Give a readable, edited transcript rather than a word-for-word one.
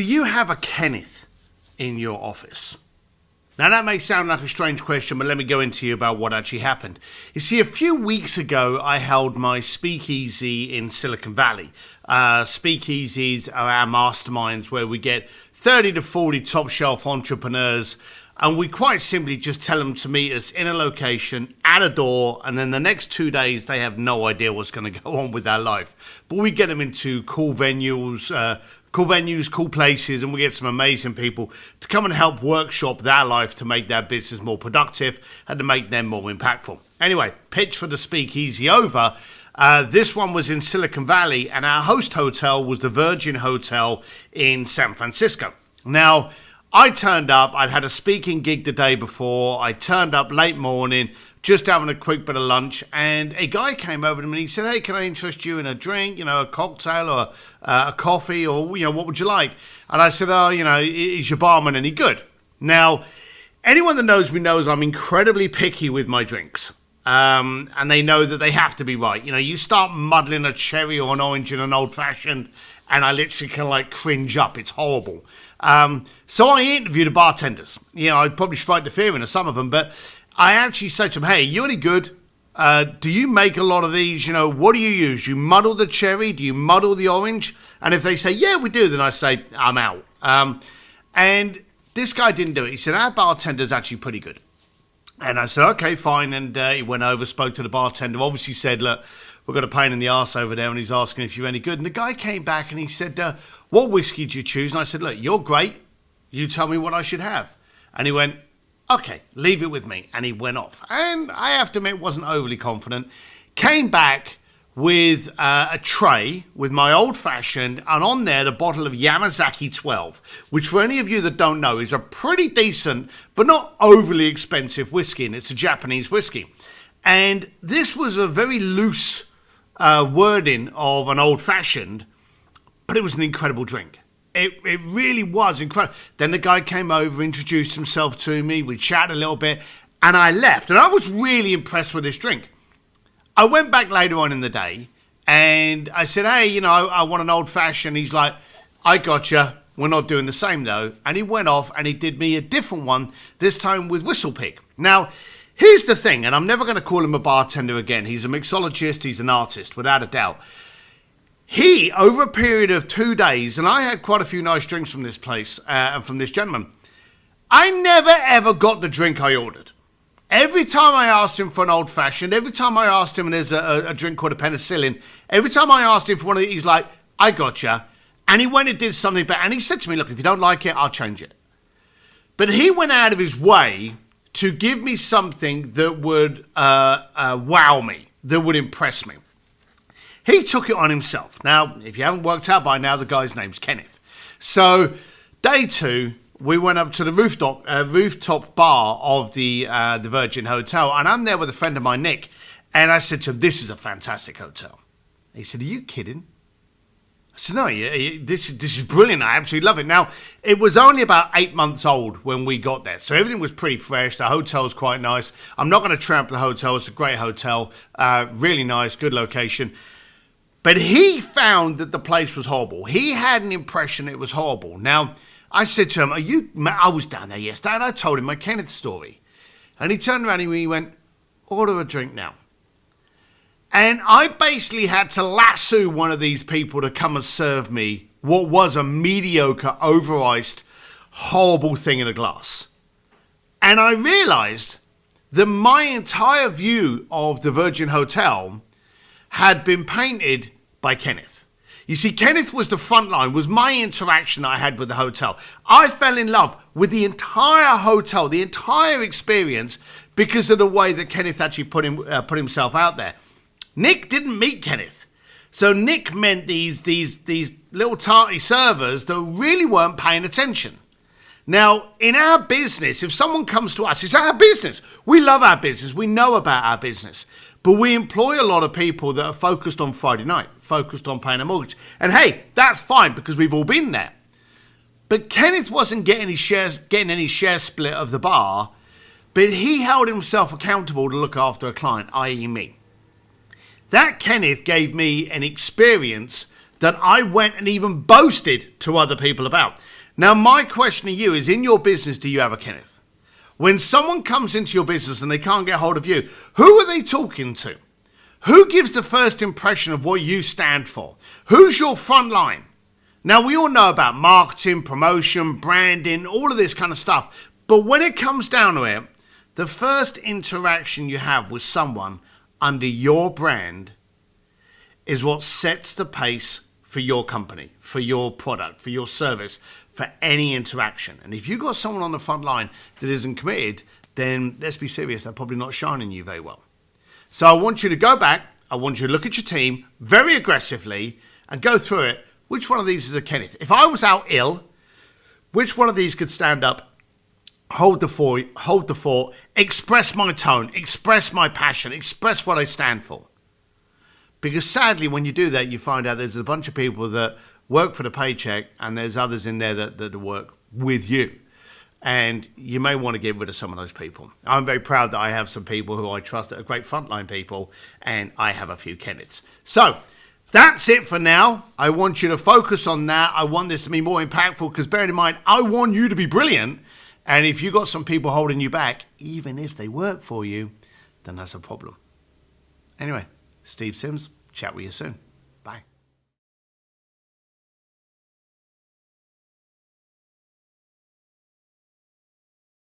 Do you have a Kenneth in your office? Now that may sound like a strange question, but let me go into you about what actually happened. You see, a few weeks ago, I held my speakeasy in Silicon Valley. Speakeasies are our masterminds where we get 30 to 40 top shelf entrepreneurs, and we quite simply just tell them to meet us in a location, at a door, and then the next 2 days they have no idea what's going to go on with their life. But we get them into cool venues, cool places, and we get some amazing people to come and help workshop their life to make their business more productive and to make them more impactful. Anyway, pitch for the speakeasy over. This one was in Silicon Valley, and our host hotel was the Virgin Hotel in San Francisco. Now, I turned up. I'd had a speaking gig the day before. I turned up late morning, just having a quick bit of lunch, and a guy came over to me and he said, "Hey, can I interest you in a drink, a cocktail or a coffee, or, what would you like?" And I said, "Oh, is your barman any good?" Now, anyone that knows me knows I'm incredibly picky with my drinks. And they know that they have to be right. You start muddling a cherry or an orange in an old-fashioned, and I literally can cringe up. It's horrible. So I interviewed the bartenders. I'd probably strike the fear into some of them, but I actually said to them, "Hey, you any good? Do you make a lot of these? What do you use? Do you muddle the cherry? Do you muddle the orange?" And if they say, "Yeah, we do," then I say, "I'm out." And this guy didn't do it. He said, "Our bartender's actually pretty good." And I said, "Okay, fine." And he went over, spoke to the bartender, obviously said, "Look, we've got a pain in the arse over there," and he's asking if you're any good. And the guy came back and he said, "What whiskey do you choose?" And I said, "Look, you're great. You tell me what I should have." And he went, "Okay, leave it with me." And he went off. And I have to admit, wasn't overly confident. Came back with a tray with my old-fashioned, and on there the bottle of Yamazaki 12, which for any of you that don't know is a pretty decent but not overly expensive whiskey, and it's a Japanese whiskey. And this was a very loose wording of an old-fashioned, but it was an incredible drink. It really was incredible. Then the guy came over, introduced himself to me, we chatted a little bit, and I left. And I was really impressed with this drink. I went back later on in the day, and I said, "Hey, I want an old-fashioned." He's like, "I gotcha. We're not doing the same, though." And he went off, and he did me a different one, this time with Whistle Pig. Now, here's the thing, and I'm never going to call him a bartender again. He's a mixologist. He's an artist, without a doubt. He, over a period of 2 days, and I had quite a few nice drinks from this place and from this gentleman, I never, ever got the drink I ordered. Every time I asked him for an old-fashioned, every time I asked him, and there's a drink called a penicillin, every time I asked him for one of these, he's like, "I gotcha." And he went and did something better. And he said to me, "Look, if you don't like it, I'll change it." But he went out of his way to give me something that would wow me, that would impress me. He took it on himself. Now, if you haven't worked out by now, the guy's name's Kenneth. So, day 2, we went up to the rooftop bar of the Virgin Hotel, and I'm there with a friend of mine, Nick, and I said to him, "This is a fantastic hotel." He said, "Are you kidding?" I said, "No, this is brilliant. I absolutely love it." Now, it was only about 8 months old when we got there, so everything was pretty fresh. The hotel's quite nice. I'm not going to tramp the hotel. It's a great hotel, really nice, good location. But he found that the place was horrible. He had an impression it was horrible. Now, I said to him, I was down there yesterday, and I told him my Kenneth story. And he turned around and he went, "Order a drink now." And I basically had to lasso one of these people to come and serve me what was a mediocre, over-iced, horrible thing in a glass. And I realized that my entire view of the Virgin Hotel had been painted by Kenneth. You see, Kenneth was the front line, was my interaction I had with the hotel. I fell in love with the entire hotel, the entire experience, because of the way that Kenneth actually put himself out there. Nick didn't meet Kenneth. So Nick meant these little tarty servers that really weren't paying attention. Now, in our business, if someone comes to us, it's our business. We love our business. We know about our business. But we employ a lot of people that are focused on Friday night, focused on paying a mortgage. And hey, that's fine because we've all been there. But Kenneth wasn't getting any share split of the bar, but he held himself accountable to look after a client, i.e. me. That Kenneth gave me an experience that I went and even boasted to other people about. Now, my question to you is, in your business, do you have a Kenneth? When someone comes into your business and they can't get hold of you, who are they talking to? Who gives the first impression of what you stand for? Who's your front line? Now, we all know about marketing, promotion, branding, all of this kind of stuff. But when it comes down to it, the first interaction you have with someone under your brand is what sets the pace for your company, for your product, for your service, for any interaction. And if you've got someone on the front line that isn't committed, then let's be serious, they're probably not shining you very well. So I want you to go back, I want you to look at your team very aggressively and go through it. Which one of these is a Kenneth? If I was out ill, which one of these could stand up, hold the fort, express my tone, express my passion, express what I stand for? Because sadly, when you do that, you find out there's a bunch of people that work for the paycheck and there's others in there that work with you. And you may want to get rid of some of those people. I'm very proud that I have some people who I trust that are great frontline people, and I have a few Kenneths. So that's it for now. I want you to focus on that. I want this to be more impactful because, bearing in mind, I want you to be brilliant. And if you've got some people holding you back, even if they work for you, then that's a problem. Anyway, Steve Sims, chat with you soon.